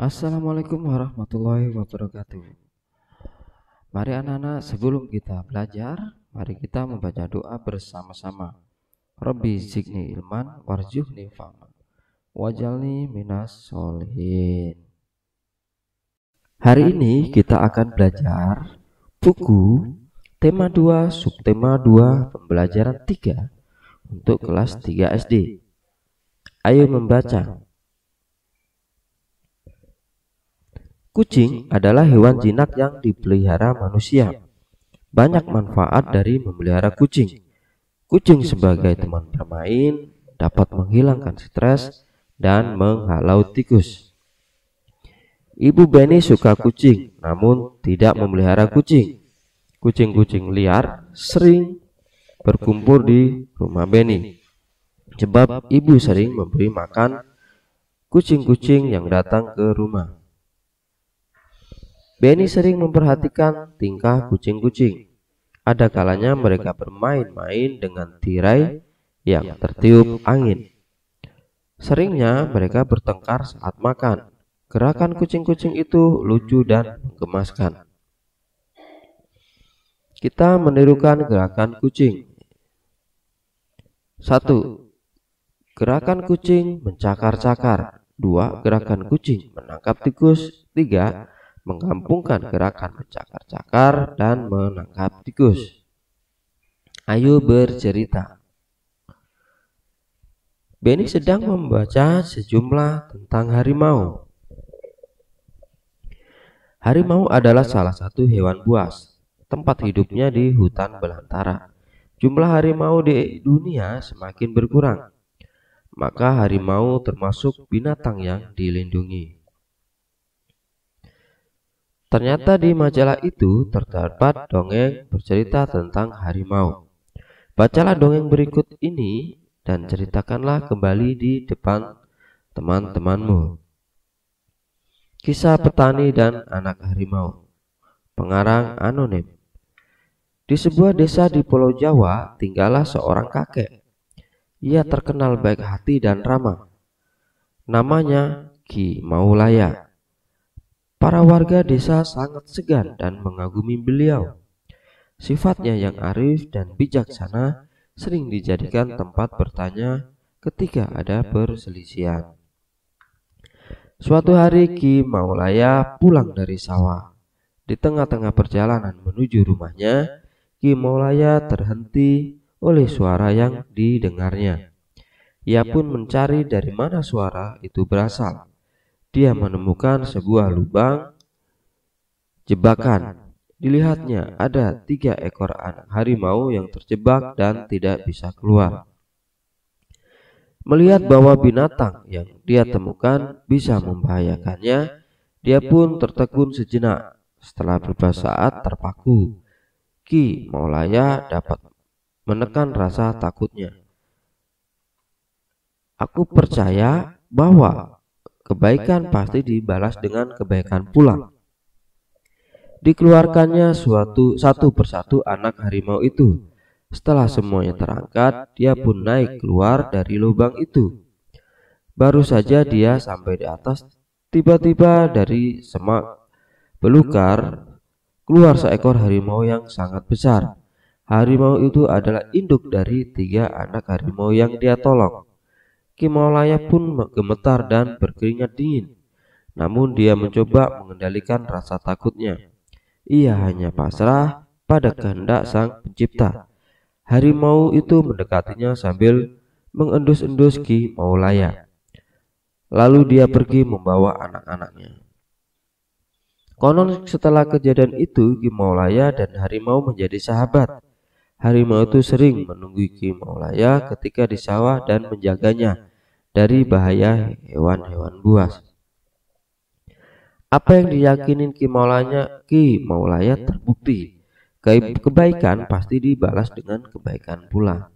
Assalamualaikum warahmatullahi wabarakatuh. Mari anak-anak, sebelum kita belajar, mari kita membaca doa bersama-sama. Rabbi zidni ilman warzuqni fahma wajalni minas sholihin. Hari ini kita akan belajar buku tema 2 subtema 2 pembelajaran 3 untuk kelas 3 SD. Ayo membaca. Kucing adalah hewan jinak yang dipelihara manusia. Banyak manfaat dari memelihara kucing. Kucing sebagai teman bermain, dapat menghilangkan stres dan menghalau tikus. Ibu Benny suka kucing, namun tidak memelihara kucing. Kucing-kucing liar sering berkumpul di rumah Benny, sebab ibu sering memberi makan kucing-kucing yang datang ke rumah. Benny sering memperhatikan tingkah kucing-kucing. Ada kalanya mereka bermain-main dengan tirai yang tertiup angin. Seringnya mereka bertengkar saat makan. Gerakan kucing-kucing itu lucu dan menggemaskan. Kita menirukan gerakan kucing. 1. Gerakan kucing mencakar-cakar. 2. Gerakan kucing menangkap tikus. 3. Menggabungkan gerakan mencakar-cakar dan menangkap tikus. Ayo bercerita. Benny sedang membaca sejumlah tentang harimau. Harimau adalah salah satu hewan buas. Tempat hidupnya di hutan belantara. Jumlah harimau di dunia semakin berkurang. Maka harimau termasuk binatang yang dilindungi. Ternyata di majalah itu terdapat dongeng bercerita tentang harimau. Bacalah dongeng berikut ini dan ceritakanlah kembali di depan teman-temanmu. Kisah petani dan anak harimau. Pengarang anonim. Di sebuah desa di Pulau Jawa tinggallah seorang kakek. Ia terkenal baik hati dan ramah. Namanya Ki Maulaya. Para warga desa sangat segan dan mengagumi beliau. Sifatnya yang arif dan bijaksana sering dijadikan tempat bertanya ketika ada perselisihan. Suatu hari Ki Maulaya pulang dari sawah. Di tengah-tengah perjalanan menuju rumahnya, Ki Maulaya terhenti oleh suara yang didengarnya. Ia pun mencari dari mana suara itu berasal. Dia menemukan sebuah lubang jebakan. Dilihatnya ada 3 ekor anak harimau yang terjebak dan tidak bisa keluar. Melihat bahwa binatang yang dia temukan bisa membahayakannya, dia pun tertegun sejenak. Setelah beberapa saat terpaku, Ki Maulaya dapat menekan rasa takutnya. Aku percaya bahwa kebaikan pasti dibalas dengan kebaikan pula. Dikeluarkannya satu persatu anak harimau itu. Setelah semuanya terangkat, dia pun naik keluar dari lubang itu. Baru saja dia sampai di atas, tiba-tiba dari semak belukar keluar seekor harimau yang sangat besar. Harimau itu adalah induk dari 3 anak harimau yang dia tolong. Ki Maulaya pun gemetar dan berkeringat dingin. Namun dia mencoba mengendalikan rasa takutnya. Ia hanya pasrah pada kehendak sang pencipta. Harimau itu mendekatinya sambil mengendus-endus Ki Maulaya. Lalu dia pergi membawa anak-anaknya. Konon setelah kejadian itu Ki Maulaya dan harimau menjadi sahabat. Harimau itu sering menunggu Ki Maulaya ketika di sawah dan menjaganya dari bahaya hewan-hewan buas. Apa yang diyakinin Ki Maulaya terbukti. Kebaikan pasti dibalas dengan kebaikan pula.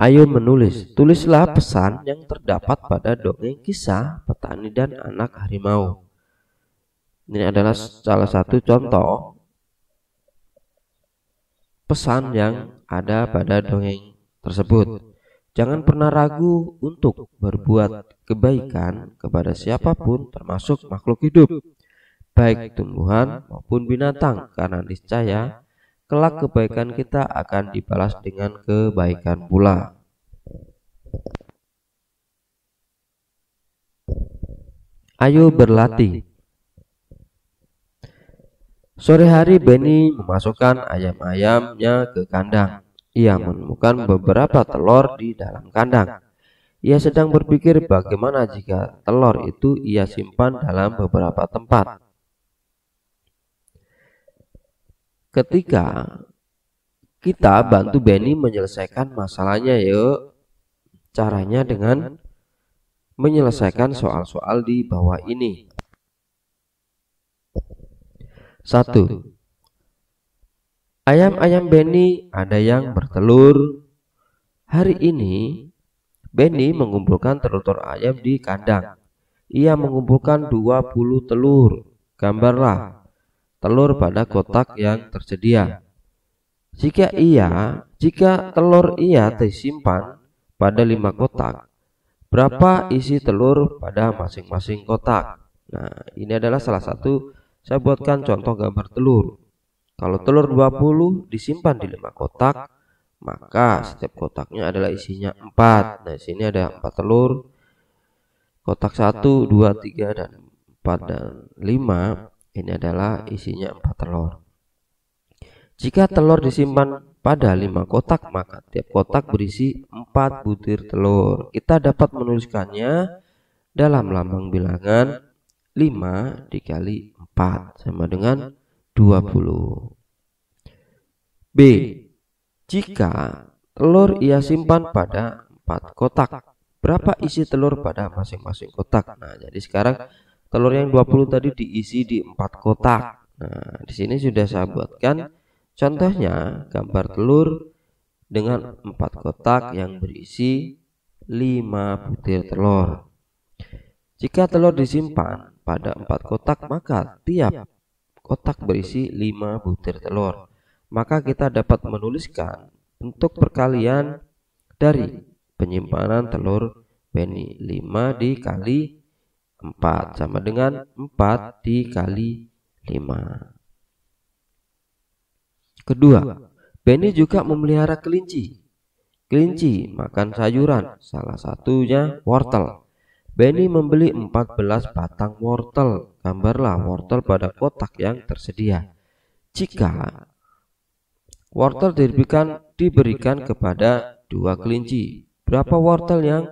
Ayo menulis. Tulislah pesan yang terdapat pada dongeng kisah petani dan anak harimau. Ini adalah salah satu contoh pesan yang ada pada dongeng tersebut. Jangan pernah ragu untuk berbuat kebaikan kepada siapapun, termasuk makhluk hidup, baik tumbuhan maupun binatang, karena niscaya kelak kebaikan kita akan dibalas dengan kebaikan pula. Ayo berlatih. Sore hari Benny memasukkan ayam-ayamnya ke kandang. Ia menemukan beberapa telur di dalam kandang. Ia sedang berpikir bagaimana jika telur itu ia simpan dalam beberapa tempat. Ketika kita bantu Benny menyelesaikan masalahnya, yuk. Caranya dengan menyelesaikan soal-soal di bawah ini. 1. Ayam-ayam Benny ada yang bertelur. Hari ini Benny mengumpulkan telur-telur ayam di kandang. Ia mengumpulkan 20 telur. Gambarlah telur pada kotak yang tersedia. Jika telur ia disimpan pada 5 kotak, berapa isi telur pada masing-masing kotak? Nah, ini adalah salah satu, saya buatkan contoh gambar telur. Kalau telur 20 disimpan di 5 kotak, maka setiap kotaknya adalah isinya 4. Nah, sini ada 4 telur. Kotak 1, 2, 3, dan 4 dan 5 ini adalah isinya 4 telur. Jika telur disimpan pada 5 kotak, maka tiap kotak berisi 4 butir telur. Kita dapat menuliskannya dalam lambang bilangan 5 dikali 4 sama dengan 20. B. Jika telur ia simpan pada 4 kotak, berapa isi telur pada masing-masing kotak? Nah, jadi sekarang telur yang 20 tadi diisi di 4 kotak. Nah, di sini sudah saya buatkan contohnya gambar telur dengan 4 kotak yang berisi 5 butir telur. Jika telur disimpan pada 4 kotak, maka tiap kotak berisi 5 butir telur. Maka kita dapat menuliskan bentuk perkalian dari penyimpanan telur Benny. 5 dikali 4 sama dengan 4 dikali 5. Kedua, Benny juga memelihara kelinci. Kelinci makan sayuran, salah satunya wortel. Benny membeli 14 batang wortel. Gambarlah wortel pada kotak yang tersedia. Jika wortel diberikan kepada 2 kelinci, berapa wortel yang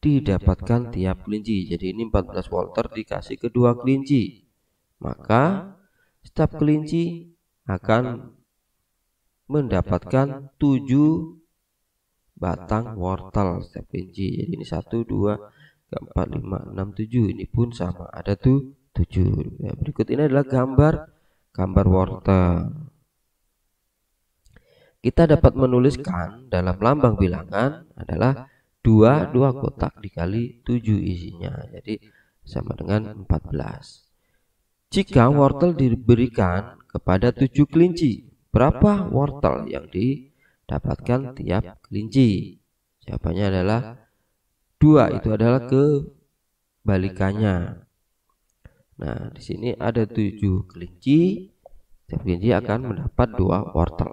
didapatkan tiap kelinci? Jadi ini 14 wortel dikasih ke 2 kelinci, maka setiap kelinci akan mendapatkan 7 batang wortel setiap kelinci. Jadi ini 1, 2, 3, 4, 5, 6, 7. Ini pun sama, ada tuh 7. Ya, berikut ini adalah gambar wortel. Kita dapat menuliskan dalam lambang bilangan adalah 2 kotak dikali 7 isinya. Jadi sama dengan 14. Jika wortel diberikan kepada 7 kelinci, berapa wortel yang didapatkan tiap kelinci? Jawabannya adalah 2. Itu adalah kebalikannya. Nah, di sini ada 7 kelinci. Tiap kelinci akan mendapat 2 wortel.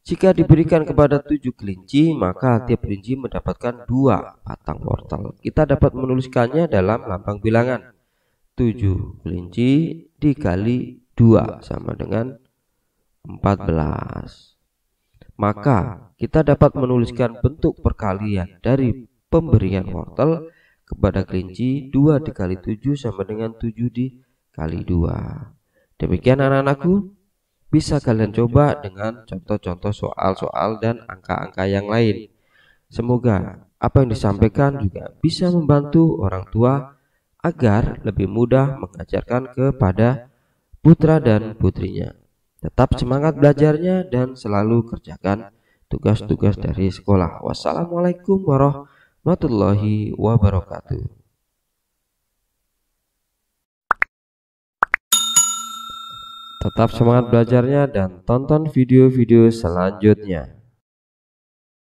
Jika diberikan kepada 7 kelinci, maka tiap kelinci mendapatkan 2 batang wortel. Kita dapat menuliskannya dalam lambang bilangan. 7 kelinci dikali 2 sama dengan 14. Maka kita dapat menuliskan bentuk perkalian dari pemberian wortel kepada kelinci. 2 dikali 7 sama dengan 7 dikali 2. Demikian anak-anakku, bisa kalian coba dengan contoh-contoh soal-soal dan angka-angka yang lain. Semoga apa yang disampaikan juga bisa membantu orang tua agar lebih mudah mengajarkan kepada putra dan putrinya. Tetap semangat belajarnya dan selalu kerjakan tugas-tugas dari sekolah. Wassalamualaikum warahmatullahi wabarakatuh. Tetap semangat belajarnya dan tonton video-video selanjutnya.